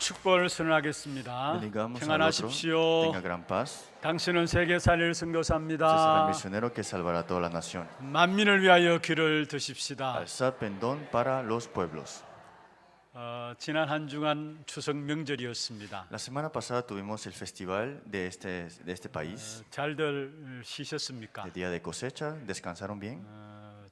축복을 선언하겠습니다. Bendigamos al otro, 평안하십시오. tenga gran paz. 당신은 세계 살릴 Usted será el 선교사입니다. misionero que salvará a toda la nación. 만민을 위하여 귀를 드십시다. Alzad pendón para los pueblos. 지난 한 주간 추석 명절이었습니다. La semana pasada tuvimos el festival de este país, 잘들 쉬셨습니까? el día de cosecha. ¿Descansaron bien?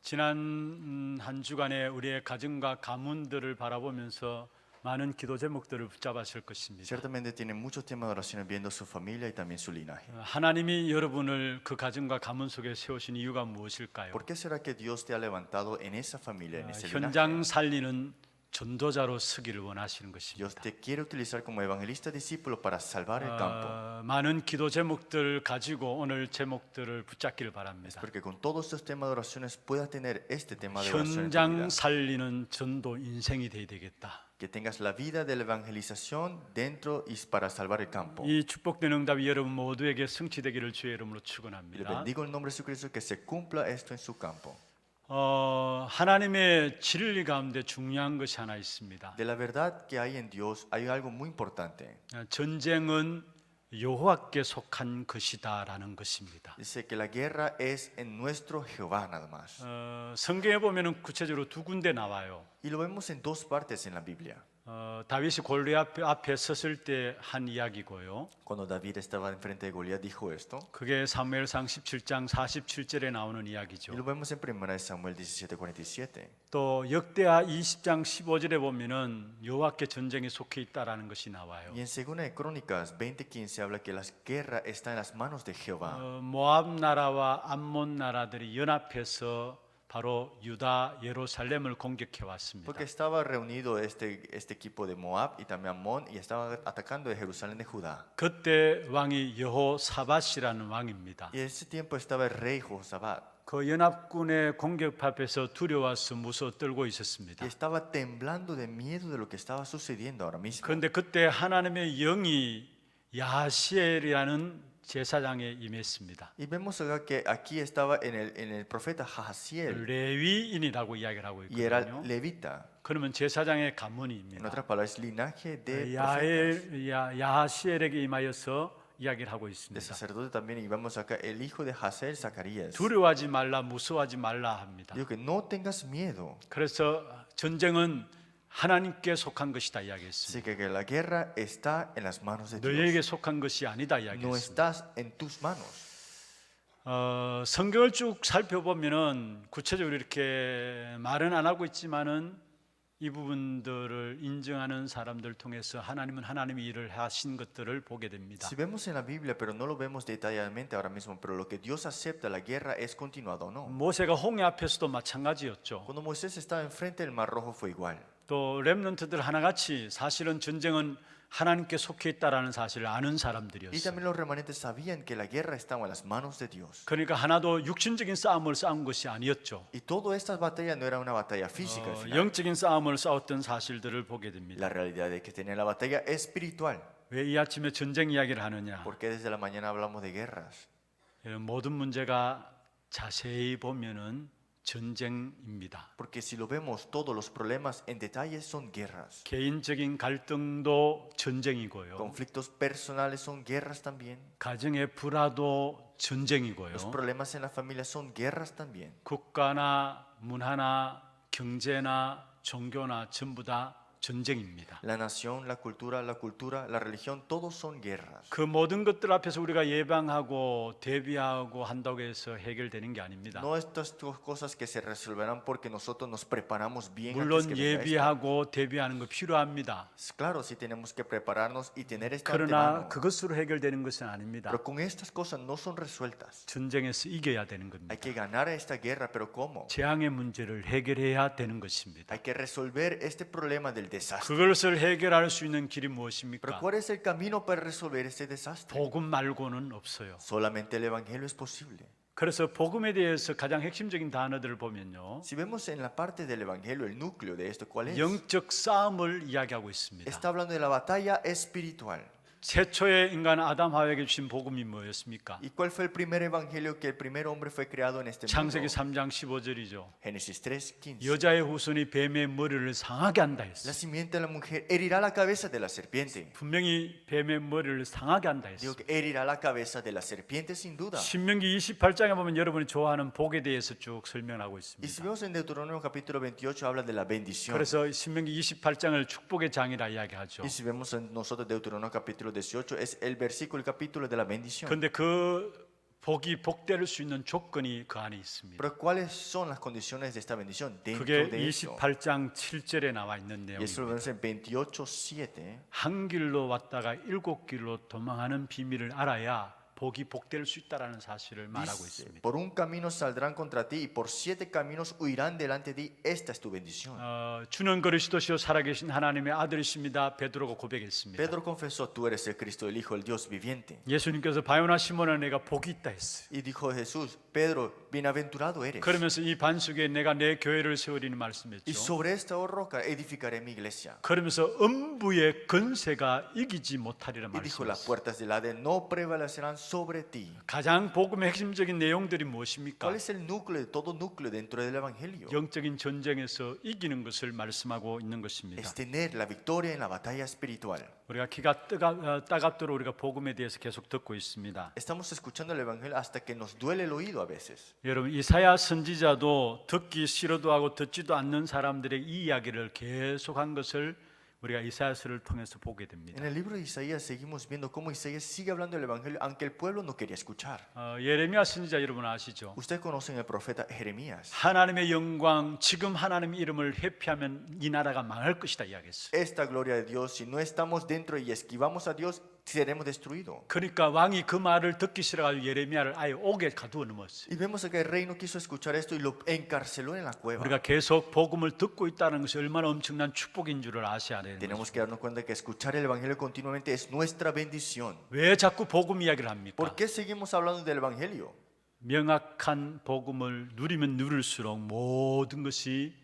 지난 한 주간에 우리의 가정과 가문들을 바라보면서 많은 기도 제목들을 붙잡았을 것입니다. Ciertamente tienen muchos temas de oraciones viendo su familia y también su linaje. 하나님이 여러분을 그 가정과 가문 속에 세우신 이유가 무엇일까요? ¿Por qué será que Dios te ha levantado en esa familia, en ese 현장 linaje? 살리는 전도자로 서기를 원하시는 Dios 것입니다. te quiere utilizar como evangelista discípulo para salvar el campo. 많은 기도 제목들 가지고 오늘 제목들을 붙잡기를 바랍니다. Porque con todos estos temas de oraciones puedas tener este tema de oración en tu 현장 vida. 살리는 전도 인생이 돼야 되겠다. Que tengas la vida de la evangelización dentro y para salvar el campo. 이 축복된 응답이 여러분 모두에게 성취되기를 주의 이름으로 Y le 축원합니다. bendigo en el nombre de Jesucristo que se cumpla esto en su campo. 하나님의 진리 가운데 중요한 것이 하나 있습니다. De la verdad que hay en Dios hay algo muy importante. 전쟁은 여호와께 속한 것이다라는 것입니다. Dice que la guerra es en nuestro Jehová nada más. 성경에 보면은 구체적으로 두 군데 나와요. Y lo vemos en dos partes en la Biblia. 다윗이 골리앗 앞에 섰을 때 한 이야기고요. Cuando David estaba enfrente de Goliat dijo esto. 그게 사무엘상 17장 47절에 나오는 이야기죠. Y lo vemos en 1 Samuel 17:47. 또 역대하 20장 15절에 보면은 여호와께 전쟁이 속해 있다라는 것이 나와요. Y en 2 Crónicas 20:15 habla que la guerra está en las manos de Jehová. 모압 나라와 암몬 나라들이 연합해서 바로 유다 예루살렘을 공격해 왔습니다. Porque estaba reunido este equipo de Moab y también Amón y estaba atacando de Jerusalén de Judá. 그때 왕이 여호사밧이라는 왕입니다. Y en ese tiempo estaba el rey Josafat 그 연합군의 공격 앞에서 두려워서 무서워 떨고 있었습니다. y estaba temblando de miedo de lo que estaba sucediendo ahora mismo. 그런데 그때 하나님의 영이 야시엘이라는 제사장에 임했습니다. Y vemos acá que aquí estaba en el profeta Jahaziel 레위인이라고 이야기를 하고 y era 있거든요. levita. 그러면 제사장의 En 가문입니다. otras palabras, linaje de profetas. 야시엘에게 임하여서 이야기를 하고 De 있습니다. sacerdote también, y vemos acá el hijo de Hazael, Zacarías. 두려워하지 말라, 무서워하지 말라 합니다. Digo que no tengas miedo. 그래서 전쟁은 하나님께 속한 것이다 Así 이야기했습니다. que la guerra está en las manos de 너희에게 Dios. 속한 것이 아니다 No 이야기했습니다. estás en tus manos. 성경을 쭉 살펴보면은 구체적으로 이렇게 말은 안 하고 있지만은 이 부분들을 인정하는 사람들 통해서 하나님은 하나님의 일을 하신 것들을 보게 됩니다. Si vemos en la Biblia, pero no lo vemos detalladamente ahora mismo, pero lo que Dios acepta, la guerra es continuada o no. 모세가 홍해 앞에서도 마찬가지였죠. Cuando Moisés estaba enfrente del Mar Rojo fue igual. 또 렘넌트들 하나같이 사실은 전쟁은 하나님께 속해 있다라는 사실을 아는 Y 사람들이었어요. también los remanentes sabían que la guerra estaba en las manos de Dios. 그러니까 하나도 육신적인 싸움을 싸운 것이 아니었죠. Y toda esta batalla no era una batalla física al final. 영적인 싸움을 싸웠던 사실들을 보게 됩니다. La realidad es que tenía la batalla espiritual. 왜 이 아침에 전쟁 이야기를 하느냐? Porque desde la mañana hablamos de guerras. 모든 문제가 자세히 보면은 전쟁입니다. Porque si lo vemos, todos los problemas en detalle son guerras. 개인적인 갈등도 전쟁이고요. Conflictos personales son guerras también. 가정의 불화도 전쟁이고요. Los problemas en la familia son guerras también. 국가나 문화나 경제나 종교나 전부 다 전쟁입니다. La nación, la cultura, la religión, todos son guerras. 그 모든 것들 앞에서 우리가 예방하고 대비하고 한다고 해서 해결되는 게 아닙니다. No estas cosas que se resolverán porque nosotros nos preparamos bien antes 물론 que venga esto. 예비하고 대비하는 거 필요합니다. Claro, sí tenemos que prepararnos y tener esta 그러나 antemano. 그것으로 해결되는 것은 아닙니다. Pero con estas cosas no son resueltas. 전쟁에서 이겨야 되는 겁니다. Hay que ganar esta guerra, pero ¿cómo? 재앙의 문제를 해결해야 되는 것입니다. Hay que resolver este problema del desastre. 그것을 해결할 수 있는 길이 Pero 무엇입니까? ¿cuál es el camino para resolver este desastre? 복음 말고는 없어요. Solamente el evangelio es posible. 그래서 복음에 대해서 가장 핵심적인 단어들을 보면요, Si vemos en la parte del evangelio, el núcleo de esto, ¿cuál es? 영적 싸움을 이야기하고 있습니다. Está hablando de la batalla espiritual. 최초의 인간 아담 하와에게 주신 복음이 뭐였습니까? ¿Y cuál fue el primer evangelio que el primer hombre fue creado en este 창세기 mundo? 3장 15절이죠. Génesis 3:15. 여자의 후손이 뱀의 머리를 상하게 한다 La 했어. simiente de la mujer herirá la cabeza de la serpiente. 분명히 뱀의 머리를 상하게 한다 Digo 했어. que herirá la cabeza de la serpiente sin duda. 신명기 28장에 보면 여러분이 좋아하는 복에 대해서 쭉 설명하고 Y si 있습니다. vemos en Deuteronomio capítulo 28 habla de la bendición. 그래서 신명기 28장을 축복의 장이라 이야기하죠. Y si vemos en nosotros Deuteronomio capítulo 18 es el versículo, el capítulo de la bendición. 그런데 그 복이 복될 수 있는 조건이 그 안에 있습니다. Pero ¿cuáles son las condiciones de esta bendición? Dentro 그게 de eso. 28장 7절에 나와 있는 Y eso lo 내용입니다. vemos en 28:7. 한 길로 왔다가 일곱 길로 도망하는 비밀을 알아야 복이 복될 수 있다라는 사실을 말하고 Dice, 있습니다. por un camino saldrán contra ti y por 7 caminos huirán delante de ti. Esta es tu bendición. 주는 그리스도시요 살아계신 하나님의 아들이십니다. 베드로가 고백했습니다. Pedro confesó, tú eres el Cristo, el Hijo del Dios viviente. 예수님께서 바요나 시몬아 내가 복이 있다 했어요. Y dijo Jesús, Pedro, bienaventurado eres. 그러면서 이 반석에 내가 내 교회를 세우리니 Y 말씀했죠. sobre esta roca edificaré mi iglesia. 그러면서 음부의 건세가 이기지 못하리라 Y dijo, las 말씀했어요. puertas del Hades no prevalecerán sobre ti. 가장 복음의 핵심적인 내용들이 무엇입니까? ¿Cuál es el núcleo, todo núcleo dentro del Evangelio? 영적인 전쟁에서 이기는 것을 말씀하고 있는 것입니다. Es tener la victoria en la batalla espiritual. 우리가 귀가 따갑도록 우리가 복음에 대해서 계속 듣고 있습니다. Estamos escuchando el Evangelio hasta que nos duele el oído a veces. 여러분 이사야 선지자도 듣기 싫어도 하고 듣지도 않는 사람들의 이 이야기를 계속한 것을 우리가 이사야서를 통해서 보게 됩니다. En el libro de Isaías seguimos viendo cómo Isaías sigue hablando del Evangelio aunque el pueblo no quería escuchar. 예레미야 선지자 여러분 아시죠? Ustedes conocen el profeta Jeremías. 하나님의 영광 지금 하나님의 이름을 회피하면 이 나라가 망할 것이다 이야기했어요. Esta gloria de Dios, si no estamos dentro y esquivamos a Dios, seremos destruidos. 그러니까 왕이 그 말을 듣기 싫어가지고 예레미야를 아예 옥에 가두어 넣었어요. Y vemos que el rey no quiso escuchar esto y lo encarceló en la cueva. 우리가 계속 복음을 듣고 있다는 것이 얼마나 엄청난 축복인 줄을 아셔야 되는 거죠. Tenemos que darnos cuenta que escuchar el Evangelio continuamente es nuestra bendición. 왜 자꾸 복음 이야기를 합니까? ¿Por qué seguimos hablando del Evangelio? 명확한 복음을 누리면 누릴수록 모든 것이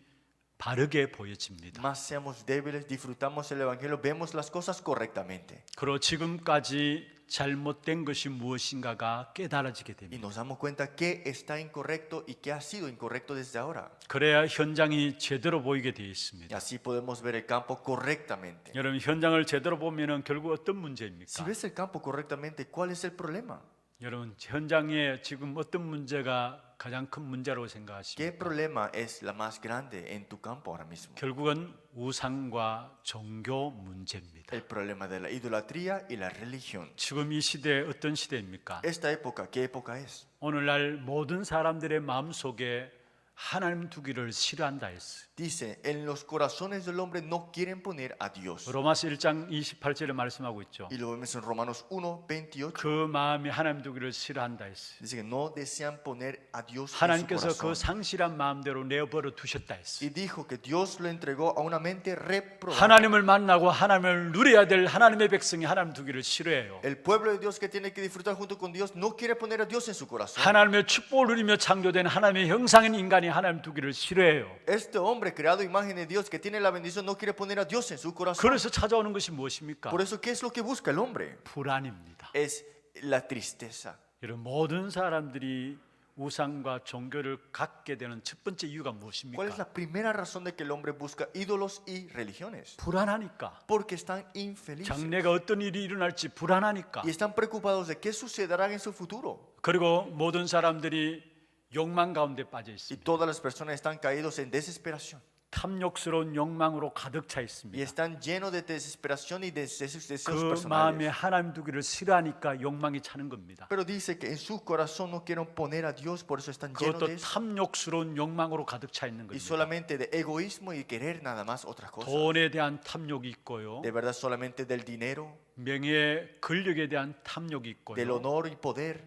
바르게 보여집니다. Más seamos débiles, disfrutamos el Evangelio, vemos las cosas correctamente. 그리고 지금까지 잘못된 것이 무엇인가가 깨달아지게 Y 됩니다. nos damos cuenta qué está incorrecto y qué ha sido incorrecto desde ahora. 그래야 현장이 제대로 보이게 되어 Y 있습니다. así podemos ver el campo correctamente. 여러분 현장을 제대로 보면은 결국 어떤 Si 문제입니까? ves el campo correctamente, ¿cuál es el problema? 여러분 현장에 지금 어떤 문제가 가장 큰 문제라고 ¿Qué 생각하십니까? problema es la más grande en tu campo ahora mismo? 결국은 우상과 종교 문제입니다. El problema de la idolatría y la religión. 지금 이 시대 어떤 시대입니까? Esta época, ¿qué época es? 오늘날 모든 사람들의 마음속에 하나님 두기를 싫어한다 했어요. Dice, en los corazones del hombre no quieren poner a Dios. 로마서 1장 28절에 말씀하고 있죠. Y lo vemos en Romanos 1:28. 그 마음이 하나님 두기를 싫어한다 했어요. Dice que no desean poner a Dios en su 하나님께서 그 corazón. 상실한 마음대로 내버려 두셨다 했어요. Y dijo que Dios lo entregó a una mente reprobada. 하나님을 만나고 하나님을 누려야 될 하나님의 백성이 하나님 두기를 싫어해요. El pueblo de Dios que tiene que disfrutar junto con Dios no quiere poner a Dios en su corazón. 하나님의 축복을 누리며 창조된 하나님의 형상인 인간이 하나님 두기를 싫어해요. Este hombre creado a imagen de Dios que tiene la bendición no quiere poner a Dios en su corazón. 그래서 찾아오는 것이 무엇입니까? Por eso, ¿qué es lo que busca el hombre? 불안입니다. Es la tristeza. 여러분 모든 사람들이 우상과 종교를 갖게 되는 첫 번째 이유가 ¿Cuál es 무엇입니까? la primera razón de que el hombre busca ídolos y religiones? 불안하니까. Porque están infelices 장래가 어떤 일이 일어날지 불안하니까. y están preocupados de qué sucederá en su futuro. 그리고 모든 사람들이 욕망 가운데 빠져 Y 있습니다. todas las personas están caídos en desesperación 탐욕스러운 욕망으로 가득 차 y 있습니다. están llenos de desesperación y de deseos 그 마음에 personales. 하나님 두기를 싫어하니까 욕망이 차는 겁니다. Pero dice que en su corazón no quieren poner a Dios, por eso están llenos 그것도 de eso. 탐욕스러운 욕망으로 가득 차 있는 Y 겁니다. solamente de egoísmo y querer nada más otras cosas. 돈에 대한 탐욕이 있고요. De verdad, solamente del dinero, 명예, 권력에 대한 탐욕이 del 있고요. honor y poder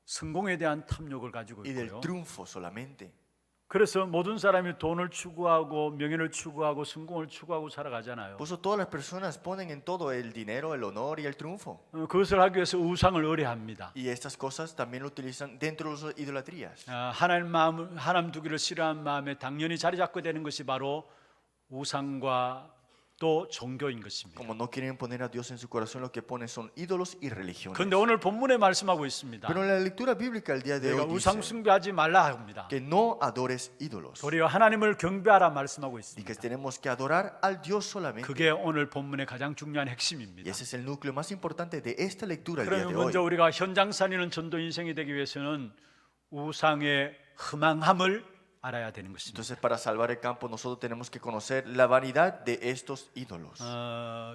성공에 대한 탐욕을 가지고 y del 있고요. triunfo solamente. 그래서 모든 사람이 돈을 추구하고 명예를 추구하고 성공을 추구하고 살아가잖아요. Por eso todas las personas ponen en todo el dinero, el honor y el triunfo. 그것을 하기 위해서 우상을 의뢰합니다. Y estas cosas también lo utilizan dentro de las idolatrías. 하나님 두기를 싫어하는 마음에 당연히 자리 잡게 되는 것이 바로 우상과 또 종교인 것입니다. Como no quieren poner a Dios en su corazón, lo que ponen son ídolos y religiones. 그런데 오늘 본문에 말씀하고 있습니다. Pero en la lectura bíblica el día de 내가 hoy 우상 dice 숭배하지 말라 합니다. que no adores ídolos 도리어 하나님을 경배하라 말씀하고 y 있습니다. que tenemos que adorar al Dios solamente. 그게 오늘 본문의 가장 중요한 Y 핵심입니다. ese es el núcleo más importante de esta lectura el día 그러면 de hoy. 먼저 우리가 현장 살리는 전도 인생이 되기 위해서는 우상의 흠앙함을 알아야 되는 것입니다. Entonces, para salvar el campo, nosotros tenemos que conocer la vanidad de estos ídolos.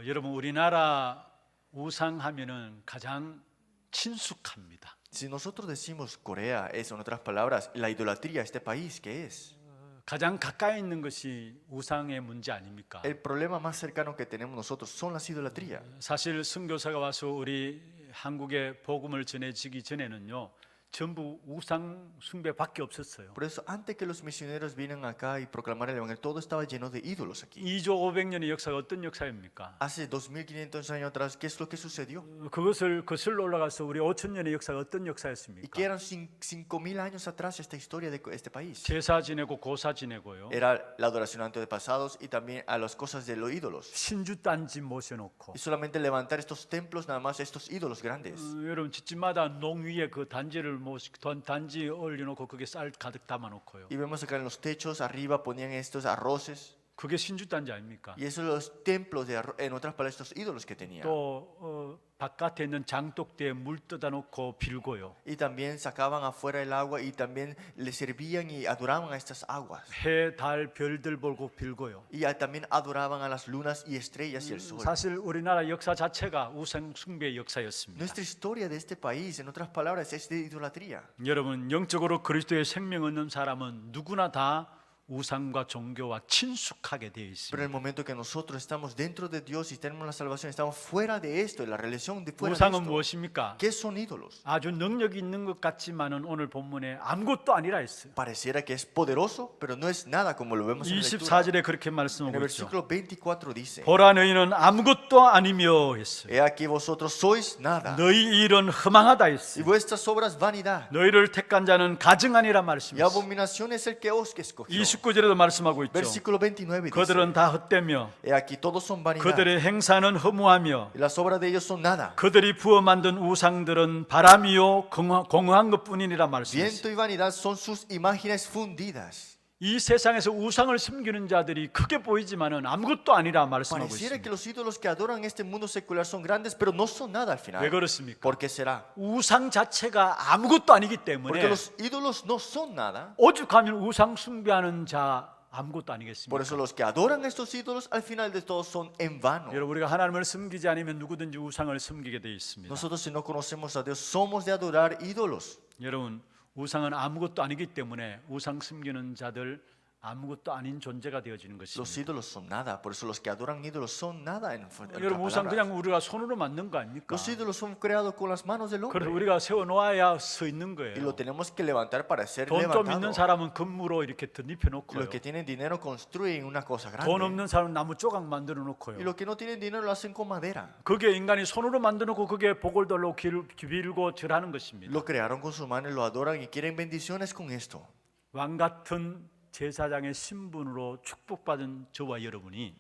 여러분 우리나라 우상하면은 가장 친숙합니다. Si nosotros decimos Corea, es en otras palabras, la idolatría, este país, ¿qué es? 가장 가까이 있는 것이 우상의 문제 아닙니까? El problema más cercano que tenemos nosotros son las idolatrías. 사실 선교사가 와서 우리 한국에 복음을 전해지기 전에는요. 전부 우상 숭배밖에 없었어요. Por eso, antes que los misioneros vinieran acá y proclamar el evangelio, todo estaba lleno de ídolos aquí. 2조 500년의 역사가 어떤 역사입니까? Hace 2500 años atrás, ¿qué es lo que sucedió? 그것을 거슬러 올라가서 우리 5000년의 역사가 어떤 Y 역사였습니까? que eran 5000 años atrás esta historia de este país. 제사 지내고 고사 지내고요. Era la adoración ante pasados y también a las cosas de los ídolos. 신주 단지 모셔놓고 Y solamente levantar estos templos, nada más estos ídolos grandes. 여러분 집집마다 농 위에 그 단지를 단지 올려놓고 그게 쌀 가득 담아놓고요. Y vemos acá en los techos arriba ponían estos arroces. 그게 신주 단지 아닙니까? Y esos son los templos, en otras palabras, estos ídolos que tenían. 또 바깥에 있는 장독대에 물 떠다 놓고 빌고요. Y también sacaban afuera el agua y también le servían y adoraban a estas aguas. 해, 달, 별들 보고 빌고요. Y también adoraban a las lunas y estrellas y el sol. 사실 우리나라 역사 자체가 우상 숭배의 역사였습니다. Nuestra historia de este país, en otras palabras, es de idolatría. 여러분 영적으로 그리스도의 생명 얻는 사람은 누구나 다 우상과 종교와 친숙하게 되어 Pero en 있습니다. el momento que nosotros estamos dentro de Dios y tenemos la salvación, estamos fuera de esto, de la relación de fuera de 우상은 esto. 무엇입니까? ¿Qué son ídolos? 아주 능력이 있는 것 같지만은 오늘 본문에 아무것도 아니라 했어요. Pareciera que es poderoso, pero no es nada como lo vemos en la lectura. 24절에 그렇게 En el 말씀하고 있죠. versículo 24 dice: 보라 너희는 아무것도 아니며 했어요. He aquí vosotros sois nada, 너희 일은 흠앙하다 y 했어요. vuestras obras vanidad, 너희를 택한 자는 가증하니라 y 말씀했어요. abominación es el que os escogió. 29절에도 말씀하고 있죠. Versículo 29 dice: 그들은 다 헛되며 He aquí todos son vanidad, 그들의 행사는 허무하며 y las obras de ellos son nada. 그들이 부어 만든 우상들은 바람이요 공허한 것뿐이니라 말씀했어요. Viento y vanidad son sus imágenes fundidas. 이 세상에서 우상을 숨기는 자들이 크게 보이지만은 아무것도 아니라 말씀하고 Pareciera 있습니다. que los ídolos que adoran este mundo secular son grandes, pero no son nada al 왜 final. 그렇습니까? ¿Por qué será? 우상 자체가 아무것도 아니기 Porque 때문에 los ídolos no son nada. 오죽하면 우상 숭배하는 자 아무것도 Por 아니겠습니까? eso los que adoran a estos ídolos al final de todo son en vano. 여러분 우리가 하나님을 숨기지 않으면 누구든지 우상을 숨기게 돼 있습니다. Nosotros si no conocemos a Dios somos de adorar ídolos. 여러분 우상은 아무것도 아니기 때문에 우상 숨기는 자들 아무것도 아닌 존재가 되어지는 Los 것입니다. ídolos son nada. Por eso los que adoran ídolos son nada en otras 여러분 우상 palabras. 그냥 우리가 손으로 만든 거 아닙니까? Los ídolos son creados con las manos del 그래서 hombre. 우리가 세워 놓아야 서 있는 Y 거예요. lo tenemos que levantar para ser 돈 좀 있는 levantado. 사람은 금으로 이렇게 덧입혀 Y 놓고요. los que tienen dinero construyen una cosa 돈 grande. 없는 사람은 나무 조각 만들어 Y 놓고요. los que no tienen dinero lo hacen con madera. 그게 인간이 손으로 만들어 놓고 그게 보골돌로 빌고 절하는 것입니다. Lo crearon con su mano y lo adoran y quieren bendiciones con esto. 왕 같은 제사장의 신분으로 축복받은 저와 여러분이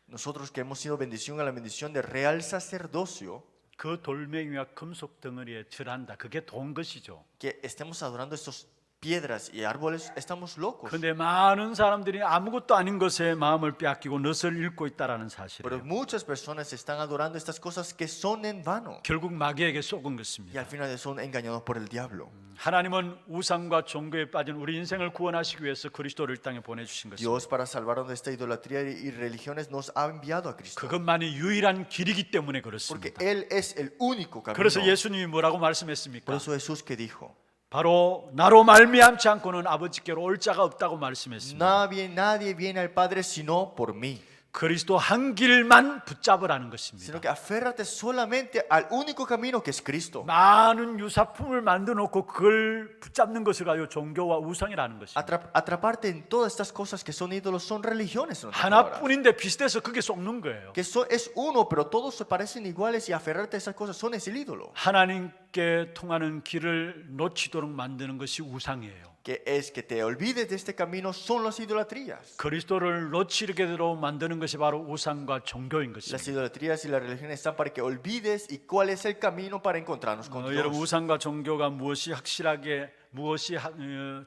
Nosotros que hemos sido bendición a la bendición de real sacerdocio, 그 돌멩이와 금속 덩어리에 절한다. 그게 돈 것이죠. que estemos adorando estos piedras y árboles, estamos locos. 그런데 많은 사람들이 아무것도 아닌 것에 마음을 빼앗기고 넛을 잃고 있다라는 Pero 사실이에요. muchas personas están adorando estas cosas que son en vano 결국 마귀에게 속은 y 것입니다. al final son engañados por el diablo. 하나님은 우상과 종교에 빠진 우리 인생을 구원하시기 위해서 그리스도를 땅에 보내주신 것입니다. Dios, para salvarnos de esta idolatría y religiones, nos ha enviado a Cristo. 그것만이 유일한 길이기 때문에 Porque 그렇습니다. Él es el único camino. 그래서 예수님이 뭐라고 Por 말씀했습니까? eso Jesús que dijo: 바로 나로 말미암지 않고는 아버지께로 올 자가 없다고 말씀했습니다. Nadie viene al Padre sino por mí. 그리스도 한 길만 붙잡으라는 것입니다. Sino que aférrate solamente al único camino que es Cristo. 많은 유사품을 만들어 놓고 그걸 붙잡는 것을 가지고 종교와 우상이라는 것입니다. Atraparte en todas estas cosas que son ídolos son religiones. En otras palabras. 하나뿐인데 비슷해서 그게 속는 거예요. Que es uno, pero todos se parecen iguales y aferrarte a esas cosas son es el ídolo. 하나님께 통하는 길을 놓치도록 만드는 것이 우상이에요. que es que te olvides de este camino son las idolatrías. 그리스도를 놓치게로 만드는 것이 바로 우상과 종교인 Las 것입니다. idolatrías y las religiones están para que olvides y cuál es el camino para encontrarnos con 여러분 Dios. 우상과 종교가 무엇이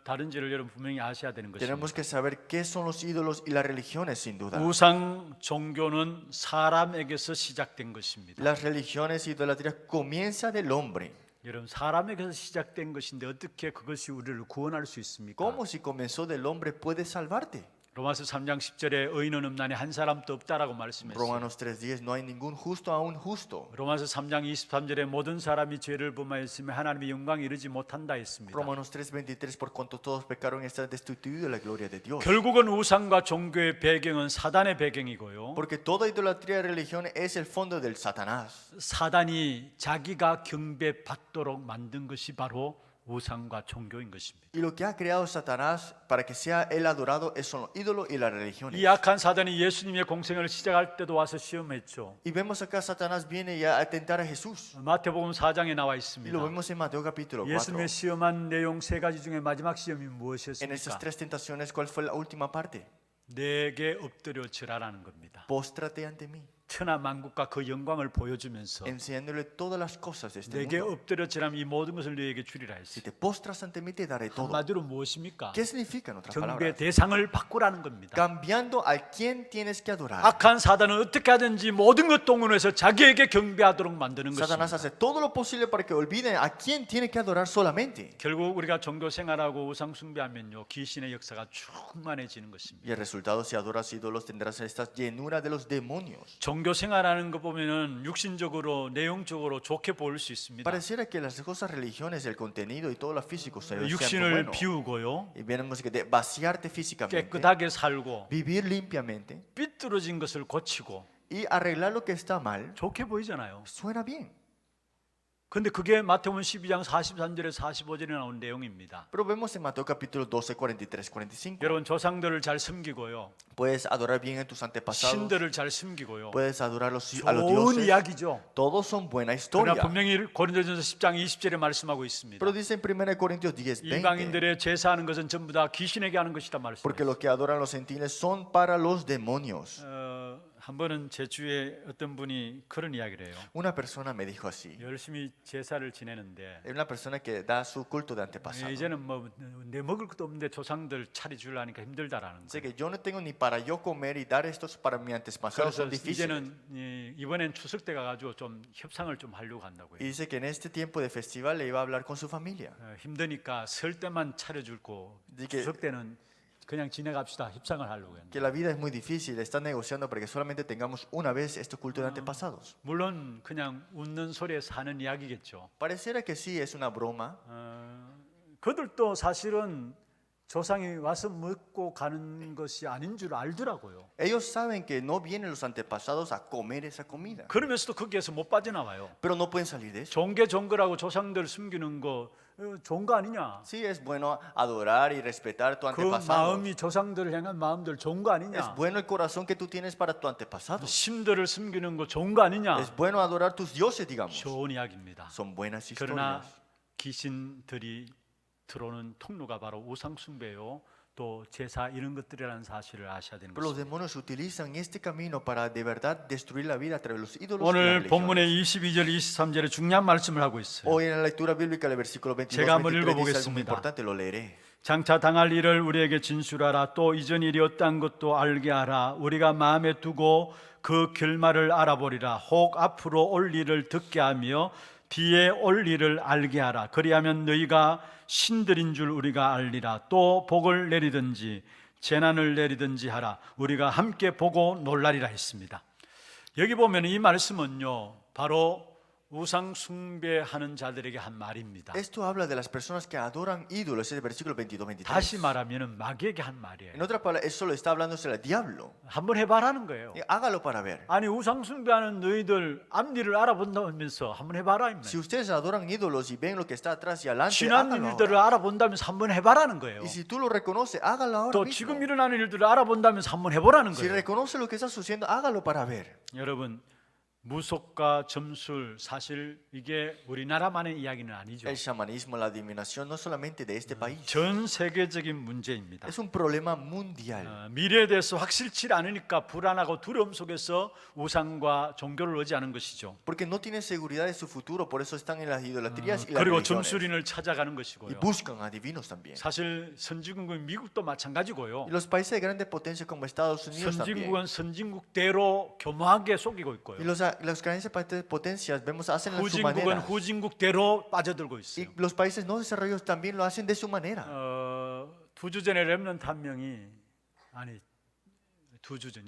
다른지를 여러분 분명히 아셔야 되는 것입니다. Tenemos que saber qué son los ídolos y las religiones sin duda. 우상 종교는 사람에게서 시작된 것입니다. Las religiones y idolatrías comienza del hombre. 여러분 사람에게서 시작된 것인데 어떻게 그것이 우리를 구원할 수 있습니까? ¿Cómo si comenzó del hombre puede salvarte? 로마서 3장 10절에 의인은 없나니 한 사람도 없다라고 말씀했어요. Romanos 3:10 no hay ningún justo aún justo. 로마서 3장 23절에 모든 사람이 죄를 범하였으며 하나님의 영광에 이르지 못한다 했습니다. Romanos 3:23 por cuanto todos pecaron y están destituidos de la gloria de Dios. 결국은 우상과 종교의 배경은 사단의 배경이고요. Porque toda idolatría y religión es el fondo del Satanás. 사단이 자기가 경배받도록 만든 것이 바로 우상과 종교인 것입니다. Y lo que ha creado Satanás para que sea él adorado son los ídolos y las 이 religiones. 약한 사단이 예수님의 공생을 시작할 때도 와서 시험했죠. Y vemos acá Satanás viene ya a tentar a Jesús. 마태복음 4장에 나와 Y 있습니다. lo vemos en Mateo capítulo 4. 예수님의 시험한 내용 세 가지 중에 마지막 시험이 En esas 무엇이었습니까? tres tentaciones, ¿cuál fue la última parte? 내게 엎드려 절하라는 겁니다. Póstrate ante mí, 천하 만국과 그 영광을 보여주면서 enseñándole todas las cosas de este 내게 mundo. 엎드려 절하면 이 모든 것을 너에게 주리라 Si 했어요. te postras ante mí, te daré todo. 한마디로 무엇입니까? ¿Qué significa en otras 경배 palabras? 대상을 바꾸라는 겁니다. Cambiando a quién tienes que adorar. 악한 사단은 어떻게 하든지 모든 것 동원해서 자기에게 경배하도록 만드는 Satanás 것입니다. hace todo lo posible para que olviden a quién tiene que adorar solamente. 결국 우리가 종교 생활하고 우상 숭배하면요 귀신의 역사가 충만해지는 것입니다. Y el resultado, si adoras ídolos, tendrás esta llenura de los demonios. 종교 생활하는 거 보면은 육신적으로 내용적으로 좋게 보일 수 있습니다. Pareciera que las cosas religiones, el contenido y todo lo físico se ven 육신을 bueno. 비우고요, Y vemos que de vaciarte físicamente, 깨끗하게 살고 vivir limpiamente 삐뚤어진 것을 고치고 y arreglar lo que está mal, 좋게 보이잖아요. suena bien. 근데 그게 마태복음 12장 43절에 45절에 나온 내용입니다. Pero vemos en Mateo capítulo 12, 43, 45. 여러분 조상들을 잘 섬기고요, Puedes adorar bien a tus antepasados, 신들을 잘 섬기고요. puedes adorar a los 좋은 dioses. 이야기죠. Todos son buena 그러나 historia. 분명히 고린도전서 10장 20절에 말씀하고 있습니다. Pero dice en 1 Corintios 10, 20, 이방인들의 제사하는 것은 전부 다 귀신에게 하는 것이다 porque 말씀해요. lo que adoran los gentiles son para los demonios. 한 번은 제 주위에 어떤 분이 그런 이야기를 해요. Una persona me dijo así, 열심히 제사를 지내는데 es una persona que da su culto de antepasado. 이제는 뭐 내 먹을 것도 없는데 조상들 차리 주려니까 힘들다라는 Sé 거예요. que yo no tengo ni para yo comer y dar estos para mi antepasado 그래서 son difíciles. 이제는 이번엔 추석 때 가가지고 좀 협상을 좀 하려고 한다고요. Y dice que en este tiempo de festival le iba a hablar con su familia. 힘드니까 설 때만 차려줄고 이게- 추석 때는 그냥 지내갑시다 협상을 하려고 했는데 Que la vida es muy difícil, están negociando para que solamente tengamos una vez estos cultos de antepasados. 물론 그냥 웃는 소리에 사는 이야기겠죠. Pareciera que sí, es una broma. 그들도 사실은 조상이 와서 먹고 가는 것이 아닌 줄 알더라고요. Ellos saben que no vienen los antepasados a comer esa comida, 그러면서도 거기에서 못 빠져나와요. pero no pueden salir de eso. 종교라고 조상들 숨기는 거 좋은 거 아니냐? Sí, es bueno adorar y respetar tu 그 antepasado. 마음이 조상들을 향한 마음들 좋은 거 Es 아니냐? bueno el corazón que tú tienes para tu antepasado. 신들을 숨기는 거 좋은 거 아니냐? Es bueno adorar tus dioses, digamos. 좋은 이야기입니다. Son buenas 그러나 historias. 귀신들이 들어오는 통로가 바로 우상 숭배요, 또 제사 이런 것들이라는 사실을 아셔야 되는 Pero los 것입니다. demonios utilizan este camino para de verdad destruir la vida a través de los ídolos y las 오늘 religiones. 본문의 22절, 23절에 중요한 말씀을 하고 있어요. Hoy en la lectura bíblica, el versículo 22, 제가 한번 23 dice algo muy 읽어보겠습니다. importante, lo leeré. 장차 당할 일을 우리에게 진술하라. 또 이전 일이 어떠한 것도 알게 하라. 우리가 마음에 두고 그 결말을 알아보리라. 혹 앞으로 올 일을 듣게 하며 뒤에 올 일을 알게 하라. 그리하면 너희가 신들인 줄 우리가 알리라. 또 복을 내리든지 재난을 내리든지 하라. 우리가 함께 보고 놀라리라 했습니다. 여기 보면 이 말씀은요, 바로 우상 숭배하는 자들에게 한 말입니다. Esto habla de las personas que adoran ídolos, es el versículo 22, 23. 다시 말하면 마귀에게 한 말이에요. En otras palabras, eso lo está hablándose al diablo. 한번 해봐라는 거예요. Hágalo para ver. 아니 우상 숭배하는 너희들 앞일을 알아본다면서 한번 해봐라. Si ustedes adoran ídolos y ven lo que está atrás y adelante, 지난 hágalo 일들을 ahora. 알아본다면서 한번 해봐라는 거예요. Y si tú lo reconoces, hágalo ahora 또 mismo. 지금 일어나는 일들을 알아본다면서 한번 해보라는 Si 거예요. reconoce lo que está sucediendo, hágalo para ver. 여러분, 무속과 점술 사실 이게 우리나라만의 이야기는 아니죠. El chamanismo, la adivinación, no solamente de este país, 전 세계적인 문제입니다. es un problema mundial. 미래에 대해서 확실치 않으니까 불안하고 두려움 속에서 우상과 종교를 의지하는 것이죠. Porque no tienen seguridad de su futuro, por eso están en las idolatrías y las 그리고 religiones. 점술인을 찾아가는 Y 것이고요. buscan adivinos también. 사실 선진국은 미국도 마찬가지고요. Y los países de grandes potencias como Estados Unidos también. 선진국은 선진국대로 교묘하게 속이고 Y 있고요. las grandes potencias, vemos, hacen a su 후진국은 manera. 후진국대로 빠져들고 Y 있어요. los países no desarrollados también lo hacen de su manera. 2주 전에 렘넌트 한 명이 아니 2주 전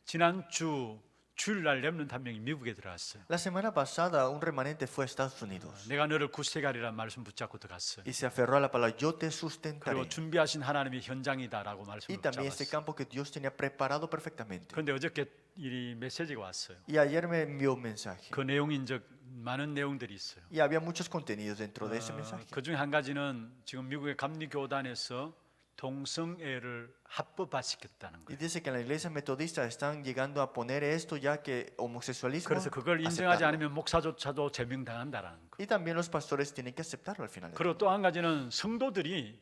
지난주 주일날 렘넌트 한 명이 미국에 들어왔어요. La semana pasada un remanente fue a Estados Unidos 내가 너를 구세가리라는 말씀 붙잡고 들어갔어요. y se aferró a la palabra yo te 그리고 sustentaré. 준비하신 하나님이 현장이다라고 Y 말씀을 también este 붙잡았어요. campo que Dios tenía preparado perfectamente. 그런데 어저께 이 메시지가 왔어요. Y ayer me envió un mensaje. 그 내용인 적 많은 내용들이 있어요. Y había muchos contenidos dentro de ese mensaje. 그 중에 한 가지는 지금 미국의 감리교단에서 동성애를 합법화시켰다는 Y 거예요. dice que en la iglesia metodista están llegando a poner esto ya que homosexualismo. 그래서 그걸 인정하지 aceptarlo. 않으면 목사조차도 제명당한다라는 거. Y también los pastores tienen que aceptarlo al final. 그리고 또 한 가지는 성도들이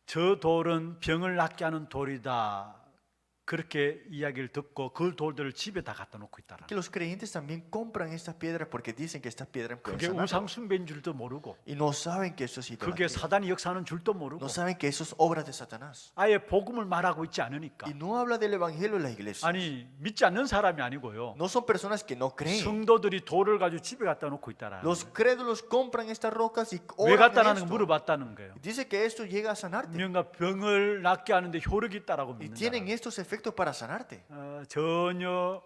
저 돌은 병을 낫게 하는 돌이다. 그렇게 이야기를 듣고 그 돌들을 집에다 갖다 놓고 있다라는 Que los creyentes también compran estas piedras porque dicen que estas piedras pueden 그게 sanar. 우상 숭배인 줄도 모르고 Y no saben que eso es 그게 idolatría. 사단이 역사하는 줄도 모르고 No saben que eso es obra de Satanás. 아예 복음을 말하고 있지 않으니까 Y no habla del evangelio en la iglesia. 아니 믿지 않는 사람이 아니고요. No son personas que no creen. 성도들이 돌을 가지고 집에 갖다 놓고 있다라는 Los 거예요. crédulos compran estas rocas y 왜 oran 갖다 en 놨는가 esto. 물어봤다는 거예요. Y dice que esto llega a sanarte. 뭔가 병을 낫게 하는데 효력이 있다라고 Y 믿는다. tienen estos efectos para sanarte. 전혀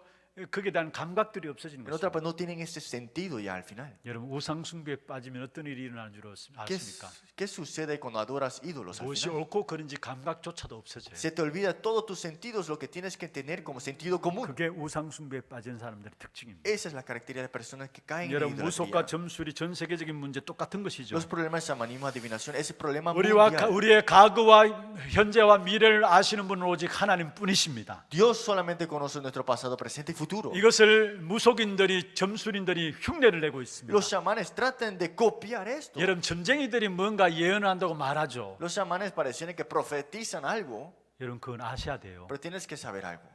거기에 대한 감각들이 없어지는 En otra 거죠. parte no tienen ese sentido ya al final. 여러분 우상 숭배에 빠지면 어떤 일이 일어나는 줄 ¿Qué, 아십니까? qué sucede cuando adoras ídolos al 무엇이 final? 옳고 그른지 감각조차도 없어져요. Se te olvida todos tus sentidos, lo que tienes que tener como sentido común. 그게 우상 숭배에 빠진 사람들의 특징입니다. Esa es la característica de personas que caen en 여러분 무속과 idolatría. 점술이 전 세계적인 문제 똑같은 것이죠. Los problemas de shamanismo, adivinación, ese problema 우리와 mundial. 우리의 과거와 현재와 미래를 아시는 분은 오직 하나님뿐이십니다. Dios solamente conoce nuestro pasado, presente y futuro. 이것을 무속인들이 점술인들이 흉내를 내고 있습니다. Los chamanes tratan de copiar esto. 여러분 점쟁이들이 뭔가 예언한다고 말하죠. Los chamanes parecen que profetizan algo, 여러분 그건 아셔야 돼요. pero tienes que saber algo.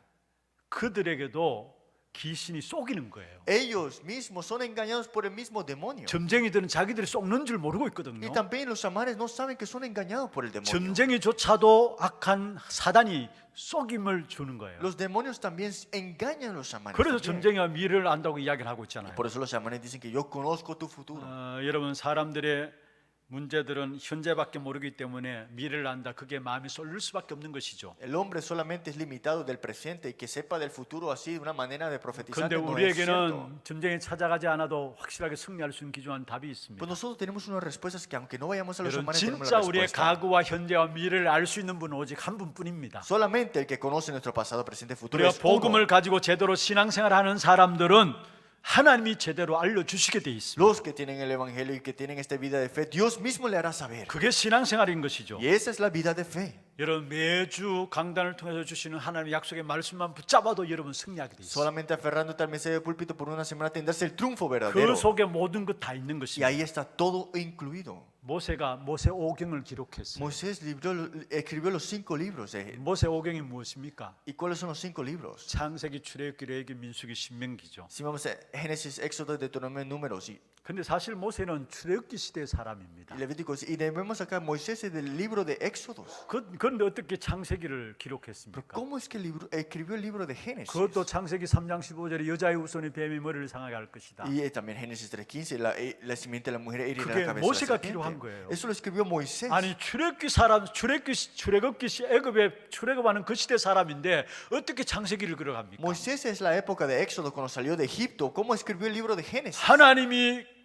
그들에게도 귀신이 속이는 거예요. Ellos mismos son engañados por el mismo demonio. 점쟁이들은 자기들이 속는 줄 모르고 있거든요. Y también los chamanes no saben que son engañados por el demonio. 점쟁이조차도 악한 사단이 속임을 주는 거예요. Los demonios también engañan a los chamanes. 그래서 también. 점쟁이가 미래를 안다고 이야기를 하고 있잖아요. Por eso los chamanes dicen que yo conozco tu futuro. 여러분 사람들의 문제들은 현재밖에 모르기 때문에 미래를 안다. 그게 마음이 쏠릴 수밖에 없는 것이죠. El hombre solamente es limitado del presente y que sepa del futuro así de una manera de profetizar 그런데 no es cierto. 우리에게는 점쟁이 찾아가지 않아도 확실하게 승리할 수 있는 기준한 답이 있습니다. Pues nosotros tenemos unas respuestas que aunque no vayamos a los 여러분 chamanes tenemos 진짜 la 우리의 respuesta. 과거와 현재와 미래를 알 수 있는 분은 오직 한 분뿐입니다. Solamente el que conoce nuestro pasado, presente y futuro 우리가 es uno. 복음을 가지고 제대로 신앙생활하는 사람들은 하나님이 제대로 알려주시게 돼 있습니다. Los que tienen el evangelio y que tienen esta vida de fe, Dios mismo le hará saber. 그게 신앙생활인 것이죠. Y esa es la vida de fe. 여러분 매주 강단을 통해서 주시는 하나님의 약속의 말씀만 붙잡아도 여러분 승리하게 돼 있어요. Solamente aferrándote al mensaje del púlpito por una semana tendrás el triunfo 그 verdadero. 속에 모든 것 다 있는 Y 것입니다. ahí está todo incluido. 모세가 모세 오경을 기록했어요. Moisés escribió los 5 libros. 모세 오경이 무엇입니까? ¿Y cuáles son los 5 libros? 창세기, 출애굽기, 레위기, 민수기, 신명기죠. Si vamos a Génesis, Éxodo, Deuteronomio, Números y 근데 사실 모세는 출애굽기 시대 사람입니다. Levíticos. Y vemos acá Moisés es del libro de Éxodos. 그런데 어떻게 창세기를 Pero 기록했습니까? ¿cómo es que escribió el libro de Génesis? 그것도 창세기 3장 15절에 여자의 후손이 뱀의 머리를 상하게 할 것이다. Y también Génesis 3:15, la simiente de la mujer herirá 그게 la cabeza de la 모세가 serpiente. 필요한 거예요. Eso lo escribió Moisés. 아니 출애굽기 시 애굽에 출애굽하는 그 시대 사람인데 어떻게 창세기를 기록합니까? Moisés es la época de Éxodo cuando salió de Egipto. ¿Cómo escribió el libro de Génesis? 하나님이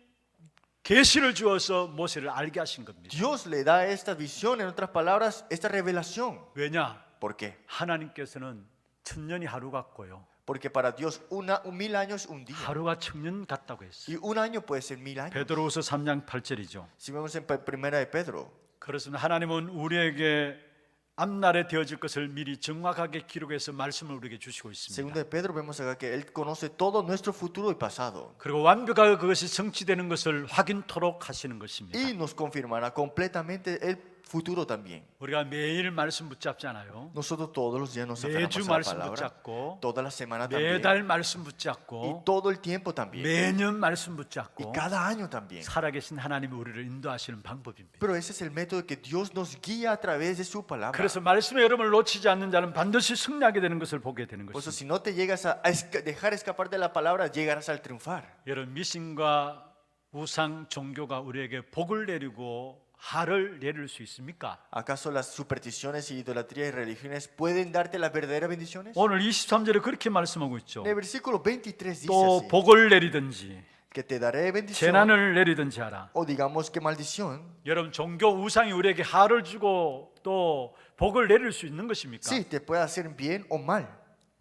계시를 주어서 모세를 알게 하신 겁니다. Dios le da esta visión, en otras palabras, esta revelación. 왜냐? ¿Por qué? 하나님께서는 천년이 하루 같고요. Porque para Dios 1000 años un día. 하루가 천년 같다고 했어요. Y un año puede ser 1000 años. 베드로후서 3장 8절이죠. Si vemos en primera de Pedro, 그렇습니다. 하나님은 우리에게 앞날에 되어질 것을 미리 정확하게 기록해서 말씀을 우리에게 주시고 있습니다. Segundo de Pedro vemos acá que Él conoce todo nuestro futuro y pasado. 그리고 완벽하게 그것이 성취되는 것을 확인토록 하시는 것입니다. Y nos confirmará completamente el futuro también. 우리가 매일 말씀 붙잡잖아요. Nosotros todos los días nos 매주 aferramos a la 말씀 palabra, 붙잡고 toda la semana también, 매달 말씀 y 붙잡고 todo el tiempo también, 매년 말씀 y 붙잡고 cada año también. 살아계신 하나님이 우리를 인도하시는 방법입니다. Pero ese es el método que Dios nos guía a través de su palabra. 그래서 말씀의 여름을 놓치지 않는 자는 반드시 승리하게 되는 것을 보게 되는 Por eso, 것입니다. si no te llegas a dejar escapar de la palabra, llegarás al triunfar. 여러분, 미신과 우상 종교가 우리에게 복을 내리고 하를 내릴 수 있습니까? ¿Acaso las supersticiones, idolatrías y religiones pueden darte las verdaderas bendiciones? 오늘 23절에 그렇게 말씀하고 있죠. En el versículo 23 dice 또 así, 복을 내리든지 que te daré bendición 재난을 내리든지 하라. o digamos que maldición. 여러분, 종교 우상이 우리에게 하를 주고 또 복을 내릴 수 있는 것입니까? Sí, te puede hacer bien o mal,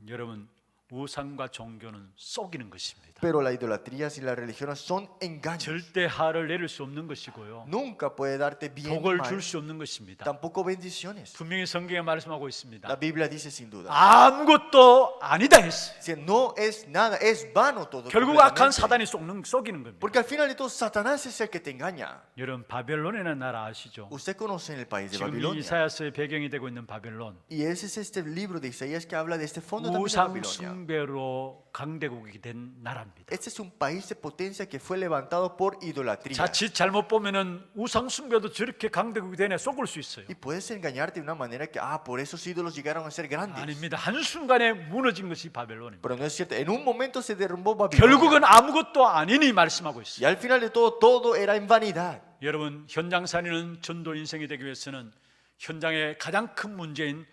여러분, 우상과 종교는 속이는 것입니다. pero las idolatrías y las religiones son engaños. 절대 하를 내릴 수 없는 것이고요. Nunca puede darte bien o 복을 mal, 줄 수 없는 것입니다. tampoco bendiciones. 분명히 성경에 말씀하고 La 있습니다. Biblia dice sin duda, 아무것도 아니다 했어요. si no es nada, es vano todo. 결국 악한 completamente. 사단이 속이는 겁니다. Porque al final de todo, Satanás es el que te engaña. 여러분, 바벨론이라는 나라 아시죠? Usted conoce en el país de 지금 이 Babilonia. 이사야서의 배경이 되고 있는 바벨론, Y ese es este libro de Isaías que habla de este fondo también de 우상 Babilonia. 숭배로 강대국이 된 나라입니다. Este es un país de potencia que fue levantado por idolatría. 자칫 잘못 보면은 우상 숭배도 저렇게 강대국이 되네 속을 수 있어요. Y puedes engañarte de una manera que, por esos ídolos llegaron a ser grandes. 아닙니다. 한순간에 무너진 것이 바벨론입니다. Pero no es cierto. En un momento se derrumbó Babilonia. 결국은 아무것도 아니니 말씀하고 Y 있어요. al final de todo, todo era en vanidad. 여러분, 현장 살리는 전도 인생이 되기 위해서는 현장의 가장 큰 문제인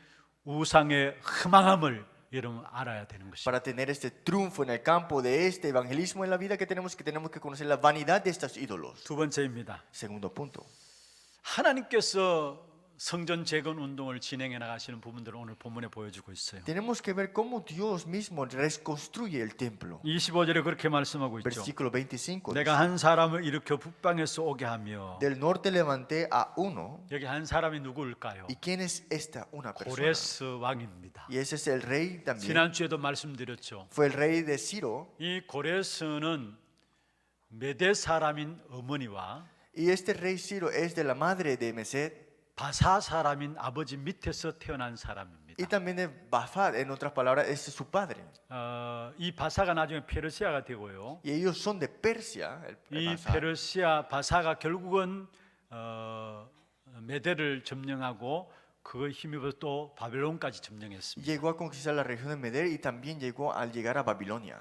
우상의 흠앙함을 여러분 알아야 되는 것입니다. Para tener este triunfo en el campo de este evangelismo en la vida que tenemos que conocer la vanidad de estos ídolos. 두 번째입니다. Segundo punto. 하나님께서 성전 재건 운동을 진행해 나가시는 부분들을 오늘 본문에 보여주고 있어요. Tenemos que ver cómo Dios mismo reconstruye el templo. 25절에 그렇게 말씀하고 있죠. Versículo 25. 내가 한 사람을 일으켜 북방에서 오게 하며. Del norte levanté a uno. 여기 한 사람이 누구일까요? ¿Y quién es esta una persona? 고레스 왕입니다. Y ese es el rey también. 지난주에도 말씀드렸죠. Fue el rey de Ciro. 이 고레스는 메대 사람인 어머니와 Y este rey Ciro es de la madre de Meset 바사 사람인 아버지 밑에서 태어난 y 사람입니다. también de Bafad, en otras palabras, es su padre. 이 바사가 나중에 페르시아가 되고요. Y ellos son de Persia. El 이 Bafad. 페르시아 바사가 결국은 메대를 점령하고 그 힘입어 또 바벨론까지 점령했습니다. Llegó a conquistar la región de Meder y también llegó al llegar a Babilonia.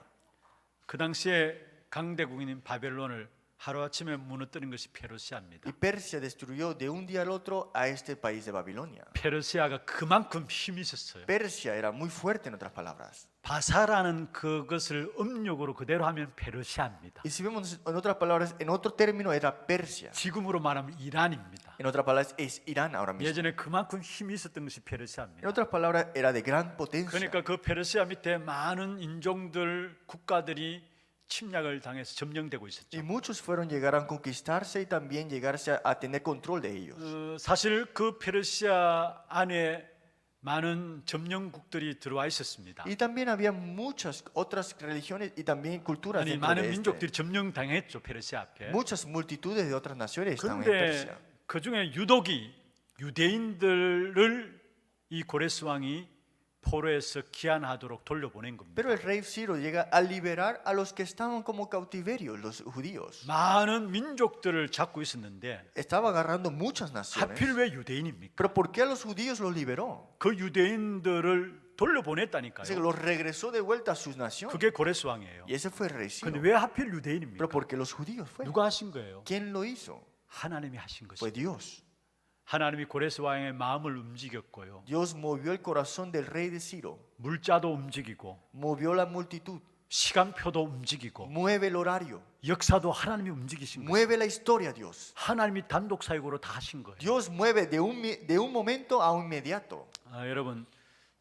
그 당시에 강대국인 바벨론을 하루아침에 무너뜨린 것이 페르시아입니다. Y Persia destruyó de un día al otro a este país de Babilonia. 페르시아가 그만큼 힘이 있었어요. Persia era muy fuerte, en otras palabras. 바사라는 그것을 음력으로 그대로 하면 페르시아입니다. Y si vemos en otras palabras, en otro término era Persia. 지금으로 말하면 이란입니다. En otras palabras es Irán ahora mismo. 예전에 그만큼 힘이 있었던 것이 En 페르시아입니다. otras palabras era de gran potencia. 그러니까 그 페르시아 밑에 많은 인종들, 국가들이 침략을 당해서 점령되고 Y 있었죠. muchos fueron llegar a conquistarse y también llegarse a tener control de ellos. 사실 그 페르시아 안에 많은 점령국들이 들어와 있었습니다. Y también había muchas otras religiones y también culturas 아니 dentro 많은 de este. 민족들이 점령당했죠 페르시아 앞에. Muchas multitudes de otras naciones estaban en 그런데 Persia. 그 중에 유독이 유대인들을 이 고레스 왕이 포로에서 귀환하도록 돌려보낸 겁니다. Pero el rey Ciro llega a liberar a los que estaban como cautiverios, los judíos. 많은 민족들을 잡고 있었는데 Estaba agarrando muchas naciones. 하필 왜 유대인입니까? Pero ¿por qué a los judíos los liberó? 그 유대인들을 Dice que 돌려보냈다니까요. los regresó de vuelta a sus naciones. 그게 고레스 왕이에요. Y ese fue el rey 근데 Ciro. 왜 하필 유대인입니까? Pero ¿por qué los judíos fueron? 누가 하신 거예요? ¿Quién lo hizo? 하나님이 하신 Fue 것이죠. Dios. 하나님이 고레스 왕의 마음을 움직였고요. Dios movió el corazón del rey de Ciro. 물자도 움직이고 Movió la multitud. 시간표도 움직이고 Mueve el horario. 역사도 하나님이 움직이신 거예요. Mueve la historia, Dios. 하나님이 단독 사역으로 다 하신 거예요. Dios mueve de un momento a un inmediato. 여러분,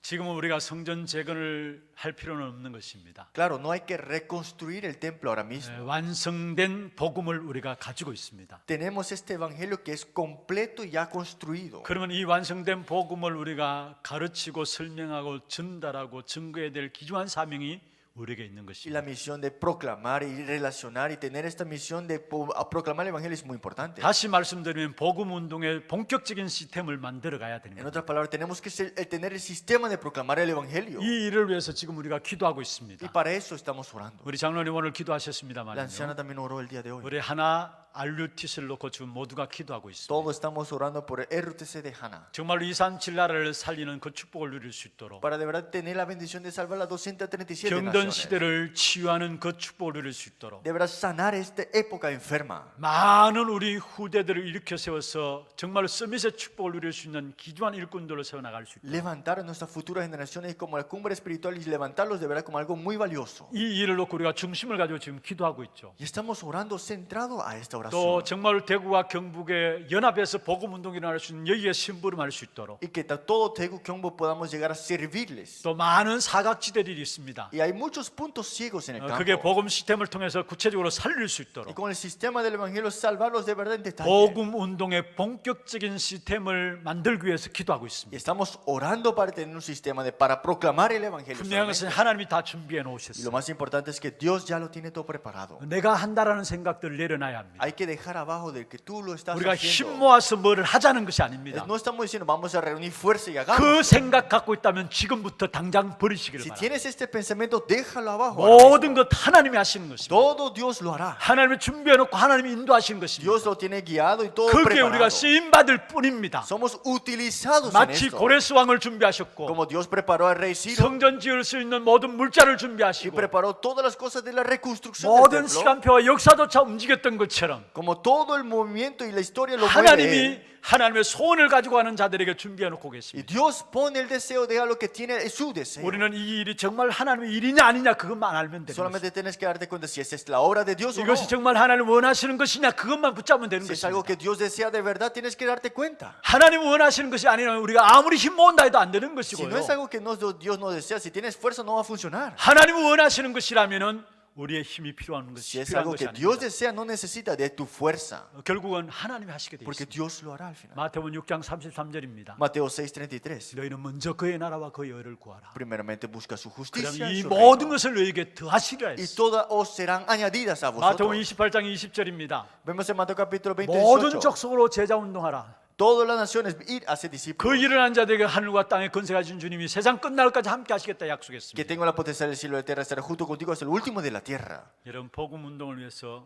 지금은 우리가 성전 재건을 할 필요는 없는 것입니다. Claro, no hay que reconstruir el templo ahora mismo. 완성된 복음을 우리가 가지고 있습니다. Tenemos este evangelio que es completo y ya construido. 그러면 이 완성된 복음을 우리가 가르치고 설명하고 전달하고 증거해야 될 귀중한 사명이 우리에게 있는 Y 것입니다. la misión de proclamar y relacionar y tener esta misión de proclamar el evangelio es muy importante. 다시 말씀드리면 복음 운동의 본격적인 시스템을 만들어 가야 되는 En 겁니다. otras palabras, tenemos que tener el sistema de proclamar el evangelio. 이 일을 위해서 지금 우리가 기도하고 Y 있습니다. para eso estamos orando. 우리 장로님 오늘 La 기도하셨습니다만 anciana también oró el día de hoy. 우리 하나 알루티스를 놓고 지금 모두가 기도하고 있습니다. Todos estamos orando por el RUTC de Hana. 정말로 237나라를 살리는 그 축복을 누릴 수 있도록 Para de verdad tener la bendición de salvar las 237 병든 naciones. 시대를 치유하는 그 축복을 누릴 수 있도록 De verdad sanar esta época enferma. 많은 우리 후대들을 일으켜 세워서 정말 서밋의 축복을 누릴 수 있는 귀중한 일꾼들을 세워나갈 수 있도록 Levantar a nuestras futuras generaciones como la cumbre espiritual y levantarlos de verdad como algo muy valioso. 이 일을 놓고 우리가 중심을 가지고 지금 기도하고 있죠. Y estamos orando centrado a esta oración. 또 정말 대구와 경북의 연합에서 복음 운동이 일어날 수 있는 여기에 심부름할 수 있도록 Y que todo Daegu Gyeongbu podamos llegar a servirles. 또 많은 사각지대들이 있습니다. Y hay muchos puntos ciegos en el 그게 campo. 복음 시스템을 통해서 구체적으로 살릴 수 Y 있도록 con el sistema del evangelio salvarlos de verdad en detalle. 복음 운동의 본격적인 시스템을 만들기 위해서 기도하고 Y 있습니다. estamos orando para tener un sistema para proclamar el evangelio. 분명한 것은 solamente. 하나님이 다 준비해 Y lo 놓으셨어요. más importante es que Dios ya lo tiene todo preparado. 내가 한다라는 생각들을 내려놔야 합니다. Hay que dejar abajo de que tú lo estás 우리가 힘 haciendo. 모아서 뭐를 하자는 것이 아닙니다. No estamos diciendo vamos a reunir fuerza y hagamos. 그 생각 갖고 있다면 지금부터 당장 버리시기를 Si 바랍니다. tienes este pensamiento, déjalo abajo. ahora mismo. 모든 것 하나님이 하시는 것입니다. Todo Dios lo hará. 하나님이 준비해 놓고 하나님이 인도하시는 것입니다. Dios lo tiene guiado y todo 그게 우리가 preparado. 쓰임 받을 뿐입니다. Somos utilizados en 마치 esto. 고레스 왕을 준비하셨고 Como Dios preparó al rey Ciro 성전 지을 수 있는 모든 물자를 y 준비하시고 preparó todas las cosas de la reconstrucción del 모든 templo. 시간표와 역사조차 움직였던 것처럼 Como todo el movimiento y la historia lo mueve él. 하나님이 하나님의 소원을 가지고 가는 자들에게 준비해 놓고 Y 계십니다. Dios pone el deseo de algo que tiene su deseo. 우리는 이 일이 정말 하나님의 일이냐 아니냐 그것만 알면 되는 것입니다. Solamente tienes que darte cuenta si esa es la obra de Dios o no. 이것이 정말 하나님 원하시는 것이냐 그것만 붙잡으면 되는 Si es algo 것입니다. que Dios desea de verdad, tienes que darte cuenta. 하나님 원하시는 것이 아니면 우리가 아무리 힘 모은다 해도 안 되는 Si 것이고요. no es algo que Dios no desea, si tienes fuerza no va a funcionar. 하나님 원하시는 것이라면은 우리의 힘이 필요한 Si 것이 es 필요한 algo 것이 que Dios 아닙니다. desea, no necesita de tu fuerza, 결국은 하나님이 하시게 돼 porque 있습니다. Dios lo hará al final. 마태복음 6장 33절입니다. Mateo 6:33. 너희는 먼저 그의 나라와 그의 의를 구하라. Primeramente busca su 그럼 justicia 이 y su 모든 reino, 것을 너희에게 더하시리라 y 했어. todas os serán añadidas a 마태복음 vosotros. 28장 20절입니다. Vemos en Mateo capítulo 20, 모든 18. 족속으로 제자 운동하라. Todas las naciones ir a ser 그 discípulos. 일을 한 자들에게 하늘과 땅의 권세가 진 주님이 세상 끝날까지 함께 하시겠다 Que 약속했습니다. tengo la potestad del cielo y de la tierra, estaré junto contigo hasta el último de la tierra. 여러분 복음 운동을 위해서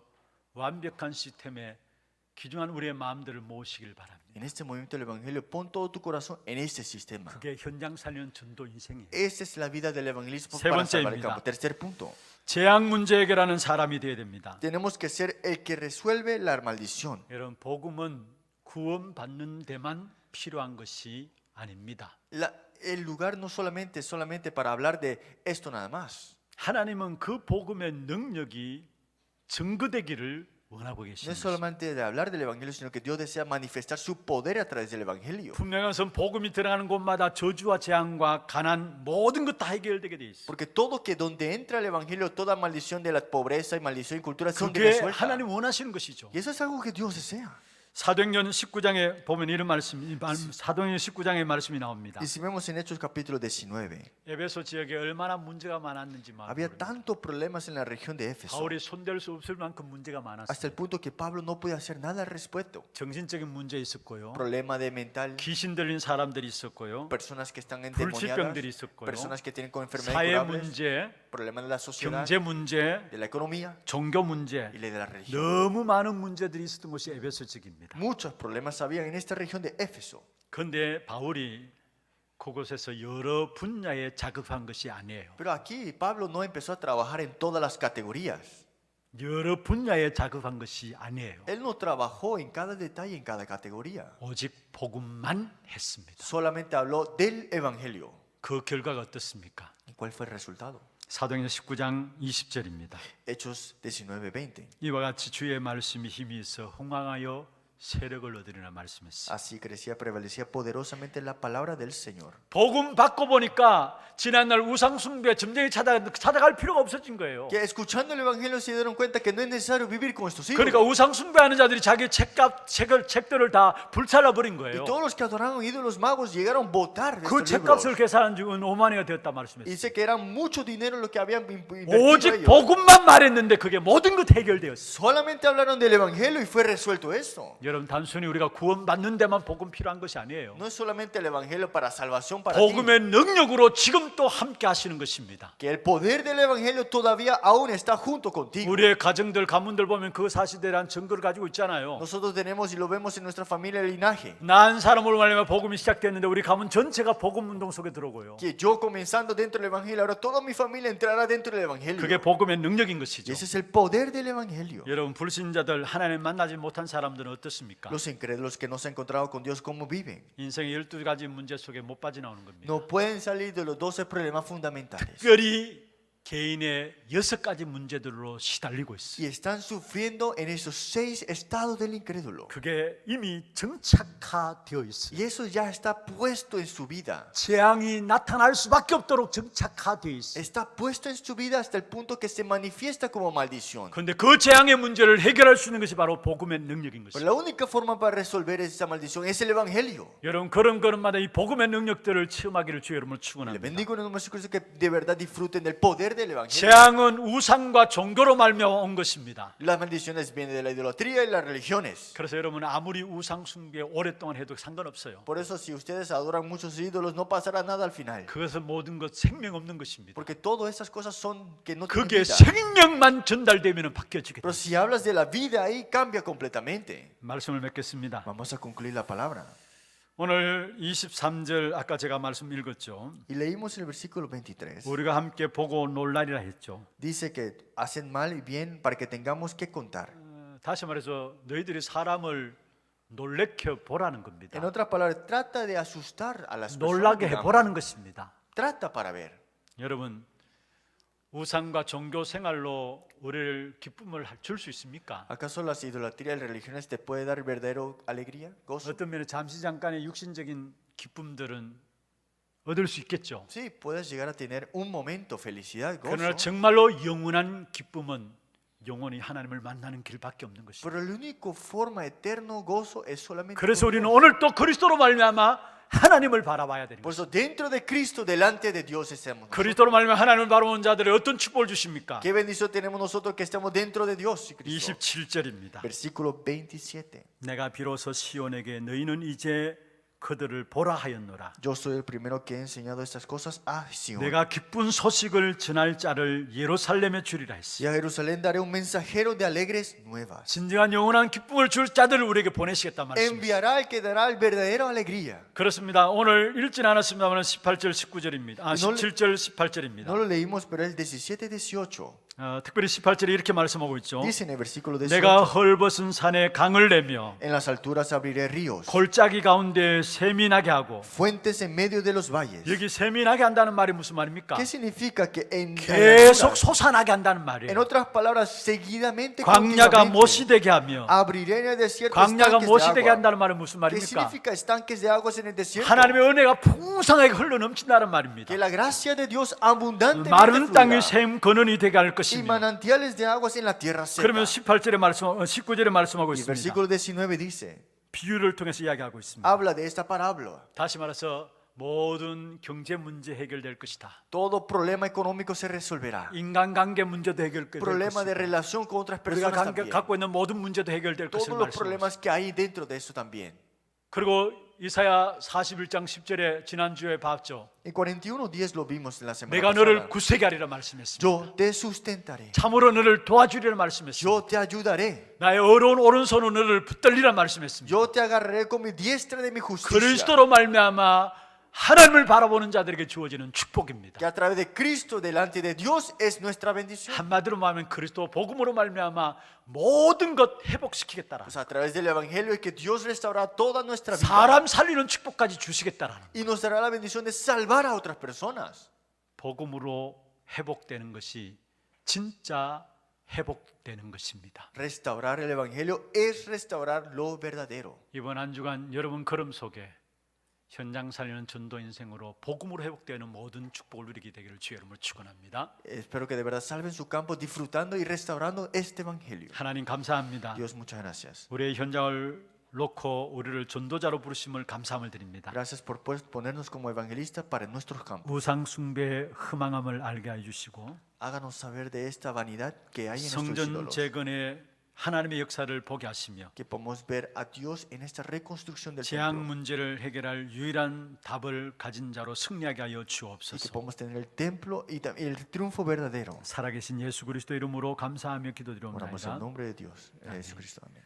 완벽한 시스템에 귀중한 우리의 마음들을 모으시길 바랍니다. En este movimiento del evangelio, pon todo tu corazón en este sistema. 그게 현장 살리는 전도 인생이에요. Esa es la vida del evangelismo 세 para salvar el 번째입니다. campo. Tercer punto. 재앙 문제 해결하는 사람이 되어야 됩니다. Tenemos que ser el que resuelve la maldición. 여러분 복음은 구원받는 데만 필요한 것이 아닙니다. El lugar no solamente para hablar de esto nada más. 하나님은 그 복음의 능력이 증거되기를 원하고 No 계십니다. es solamente de hablar del evangelio, sino que Dios desea manifestar su poder a través del evangelio. 분명한 것은 복음이 들어가는 곳마다 저주와 재앙과 가난 모든 것 다 해결되게 돼 있어. Porque todo que donde entra el evangelio, toda maldición de la pobreza y maldición y cultura son 그게 resueltas. 하나님 원하시는 것이죠. Y eso es algo que Dios desea. 사도행전 19장에 보면 이런 말씀이 사도행전 19장의 말씀이 나옵니다. Y si vemos en Hechos capítulo 19, 에베소 지역에 얼마나 문제가 많았는지 había tantos problemas en la región de Éfeso, 바울이 손댈 수 없을 만큼 문제가 많았어요. hasta el punto que Pablo no podía hacer nada al respecto. 정신적인 문제 있었고요. Problema de mental, 귀신 들린 사람들이 있었고요. personas que están endemoniadas, 불치병들이 있었고요. personas que tienen con enfermedades 사회 incurables, 문제, problemas de la sociedad, 경제 문제, de la economía 종교 문제, y de la religión. 너무 많은 문제들이 있었던 곳이 에베소 지역입니다. Muchos problemas había en esta región de Éfeso. 그런데 바울이 그곳에서 여러 분야에 자극한 것이 아니에요. Pero aquí Pablo no empezó a trabajar en todas las categorías. 여러 분야에 자극한 것이 아니에요. Él no trabajó en cada detalle, en cada categoría. 오직 복음만 했습니다. Solamente habló del evangelio. 그 결과가 어떻습니까? ¿Y cuál fue el resultado? 사도행전 19장 20절입니다. Hechos 19:20. 이와 같이 주의 말씀이 힘이 있어 흥왕하여 세력을 얻으리라 말씀했어요. Así crecía, prevalecía poderosamente la palabra del Señor. 복음 받고 보니까 지난날 우상 숭배 점쟁이 찾아갈 필요가 없어진 거예요. Que escuchando el Evangelio se dieron cuenta que no es necesario vivir con estos 그러니까 ídolos. 우상 숭배하는 자들이 자기 책들을 다 불살라 버린 Y 거예요. todos los que adoraban ídolos magos llegaron a botar de 그 estos libros. 책값을 계산한 적은 5만원이 되었다 말씀했어요. Dice que era mucho dinero lo que habían invertido 오직 ellos. 복음만 말했는데 그게 모든 것 해결되었어요. Solamente hablaron del Evangelio y fue resuelto esto. 여러분 단순히 우리가 구원받는 데만 복음 필요한 것이 아니에요. No es solamente el Evangelio para salvación para ti. 복음의 능력으로 지금 또 함께 하시는 것입니다. Que el poder del Evangelio todavía aún está junto contigo. 우리의 가정들 가문들 보면 그 사실에 대한 증거를 가지고 있잖아요. Nosotros tenemos y lo vemos en nuestra familia el linaje. 난 사람으로 말하면 복음이 시작됐는데 우리 가문 전체가 복음 운동 속에 들어오고요. Que yo comenzando dentro del Evangelio, ahora toda mi familia entrará dentro del Evangelio. 그게 복음의 능력인 Y 것이죠. ese es el poder del Evangelio. 여러분 불신자들 하나님 만나지 못한 사람들은 어떻습니까? Los incrédulos que no se han encontrado con Dios, ¿cómo viven? 인생의 12가지 문제 속에 못 빠져나오는 겁니다. No pueden salir de los 12 problemas fundamentales. 특별히 개인의 6가지 문제들로 시달리고 있어요. Y están sufriendo en esos 6 estados del incrédulo. 그게 이미 정착화되어 있어요. Y eso ya está puesto en su vida. 재앙이 나타날 수밖에 없도록 정착화되어 있어요. Está puesto en su vida hasta el punto que se manifiesta como maldición. 그런데 그 재앙의 문제를 해결할 수 있는 것이 바로 복음의 능력인 Pero 것이죠. la única forma para resolver esa maldición es el Evangelio. 여러분 걸음걸음마다 이 복음의 능력들을 체험하기를 주 여러분을 Le 축원합니다. bendigo en el nombre de Jesucristo que de verdad disfruten del poder del Evangelio. 재앙은 우상과 종교로 말미암아 온 것입니다. Las maldiciones vienen de la idolatría y las religiones. 그래서 여러분 아무리 우상 숭배 오랫동안 해도 상관없어요. Por eso si ustedes adoran muchos ídolos no pasará nada al final. 그것은 모든 것 생명 없는 것입니다. Porque todas esas cosas son que no tienen 그게 vida. 생명만 전달되면 바뀌어지게 Pero 됩니다. si hablas de la vida ahí cambia completamente. 말씀을 맺겠습니다. Vamos a concluir la palabra. 오늘 23절 아까 제가 말씀 읽었죠. Y leímos el versículo 23. 우리가 함께 보고 놀라리라 했죠. Dice que hacen mal y bien para que tengamos que contar. 다시 말해서 너희들이 사람을 놀래켜 보라는 겁니다. En otras palabras, trata de asustar a las personas. 놀라게 digamos. 해보라는 것입니다. Trata para ver. 여러분 우상과 종교 생활로 우리를 기쁨을 줄 수 있습니까? ¿Acaso las idolatrías y religiones te puede dar verdadero alegría, gozo? 어떤 면에 잠시 잠깐의 육신적인 기쁨들은 얻을 수 있겠죠. Sí, puedes llegar a tener un momento, felicidad, 그러나 gozo. 정말로 영원한 기쁨은 영원히 하나님을 만나는 길밖에 없는 것입니다. Pero la única forma eterno gozo es solamente 그래서 con 우리는 Dios. 오늘 또 그리스도로 말미암아 하나님을 바라봐야 되는 Por 것입니다. eso dentro de Cristo, delante de Dios estamos. nosotros. 그리스도로 말미암아 하나님을 바라보는 자들의 어떤 축복을 주십니까? ¿Qué bendición tenemos nosotros que estamos dentro de Dios y Cristo? 27절입니다. Versículo 27. 내가 비로소 시온에게 너희는 이제 그들을 보라 하였노라. Yo soy el primero que he enseñado estas cosas a Sion. 내가 기쁜 소식을 전할 자를 예루살렘에 주리라 했어. Y a Jerusalén daré un mensajero de alegres nuevas. 진정한 영원한 기쁨을 줄 자들을 우리에게 보내시겠다 말씀입니다. Enviará al que dará el verdadero alegría. 그렇습니다. 오늘 읽진 않았습니다만 18절 19절입니다. 17절 18절입니다. No lo leímos, pero el 17, 18. 특별히 18절에 이렇게 말씀하고 있죠. Dice en el versículo 내가 18. 헐벗은 산에 강을 내며 En las alturas abriré ríos, 골짜기 가운데 샘이 나게 하고. fuentes en medio de los valles. 여기 샘이 나게 한다는 말이 무슨 말입니까? ¿Qué significa que en 계속 솟아나게 한다는 En 말이에요. otras palabras, seguidamente, 광야가 continuamente, 못이 되게 하며. abriré en el desierto 광야가 estanques 못이 de 되게 agua. 한다는 말은 무슨 ¿Qué 말입니까? significa estanques de aguas en el desierto? 하나님의 은혜가 풍성하게 흘러 넘친다는 말입니다. Que la gracia de Dios abundantemente 마른 땅이 fluirá, 샘 근원이 되게 할 y 것이며. manantiales de aguas en la tierra seca. 그러면 18절에 말씀, 19절에 말씀하고 Y 있습니다. versículo 19 dice, 비유를 통해서 이야기하고 있습니다. habla de esta parábola. 다시 말해서 모든 경제 문제 해결될 것이다. Todo problema económico se resolverá. 인간관계 문제도 해결될 Problema de 것이다. relación con otras 우리가 personas también. 갖고 있는 모든 문제도 해결될 것을 Todos los 말씀하고 있습니다. problemas que hay dentro de eso también. 그리고 이사야 41장 10절에 지난주에 봤죠. En 41:10 lo vimos en la semana 내가 너를 pasada. 굳세게 하리라 말씀했습니다. Yo te sustentaré. 참으로 너를 도와주리라 말씀했습니다. Yo te ayudaré. 나의 어려운 오른손으로 너를 붙들리라 말씀했습니다. Yo te agarraré con mi diestra de mi justicia. 그리스도로 말미암아 하나님을 바라보는 자들에게 주어지는 축복입니다. Que a través de Cristo delante de Dios es nuestra bendición. 한마디로 말하면 그리스도 복음으로 말미암아 모든 것 회복시키겠다라. Pues a través del Evangelio es que Dios restaurará toda nuestra vida. 사람 살리는 축복까지 주시겠다라는. Y nos dará la bendición de salvar a otras personas. 복음으로 회복되는 것이 진짜 회복되는 것입니다. Restaurar el Evangelio es restaurar lo verdadero. 이번 한 주간 여러분 걸음 속에 현장 살리는 전도 인생으로 복음으로 회복되는 모든 축복을 누리게 되기를 주의 이름으로 축원합니다. Espero que de verdad salven su campo disfrutando y restaurando este Evangelio. 하나님 감사합니다. Dios, muchas gracias. 우리의 현장을 놓고 우리를 전도자로 부르심을 감사함을 드립니다. Gracias por ponernos como evangelistas para nuestros campos. 우상 숭배의 흠앙함을 알게 해 주시고 Háganos saber de esta vanidad que hay en nuestros 성전 ídolos. 재건의 하나님의 역사를 보게 하시며 Que podamos ver a Dios en esta reconstrucción del 재앙 templo. 문제를 해결할 유일한 답을 가진 자로 승리하게 하여 Y que 주옵소서. podamos tener el templo y el triunfo verdadero. 살아계신 예수 그리스도 이름으로 감사하며 Oramos en 기도드리옵나이다. nombre de Dios, Jesucristo. Amén.